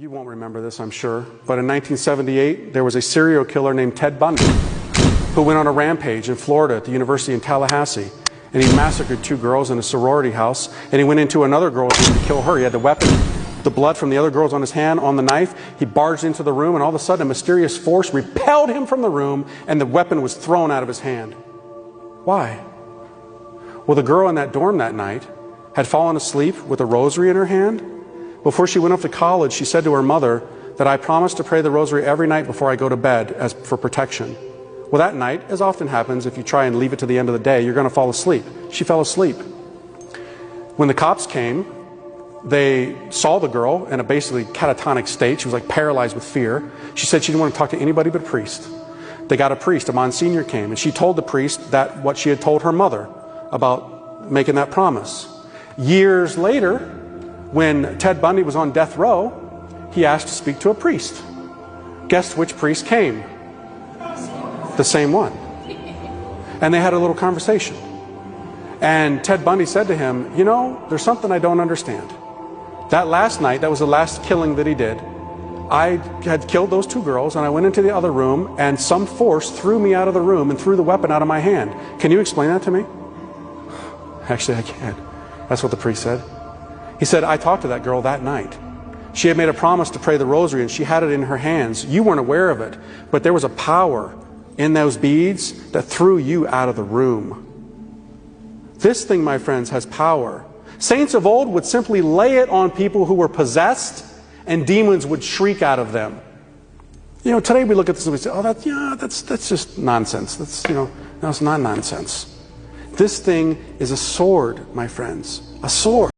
You won't remember this, I'm sure, but in 1978, there was a serial killer named Ted Bundy who went on a rampage in Florida at the University in Tallahassee, and he massacred 2 girls in a sorority house, and he went into another girl's room to kill her. He had the weapon, the blood from the other girls on his hand, on the knife. He barged into the room, and all of a sudden a mysterious force repelled him from the room, and the weapon was thrown out of his hand. Why? Well, the girl in that dorm that night had fallen asleep with a rosary in her hand. Before she went off to college, she said to her mother that I promised to pray the rosary every night before I go to bed as for protection. Well, that night, as often happens, if you try and leave it to the end of the day, you're going to fall asleep. She fell asleep. When the cops came, they saw the girl in a basically catatonic state. She was like paralyzed with fear. She said she didn't want to talk to anybody but a priest. They got a priest, a Monsignor came, and she told the priest that what she had told her mother about making that promise. Years later, when Ted Bundy was on death row, he asked to speak to a priest. Guess which priest came? The same one. And they had a little conversation. And Ted Bundy said to him, you know, there's something I don't understand. That last night, that was the last killing that he did, I had killed those 2 girls, and I went into the other room, and some force threw me out of the room and threw the weapon out of my hand. Can you explain that to me? Actually, I can. That's what the priest said. He said, I talked to that girl that night. She had made a promise to pray the rosary, and she had it in her hands. You weren't aware of it, but there was a power in those beads that threw you out of the room. This thing, my friends, has power. Saints of old would simply lay it on people who were possessed, and demons would shriek out of them. You know, today we look at this and we say, oh, that's just nonsense. That's not nonsense. This thing is a sword, my friends, a sword.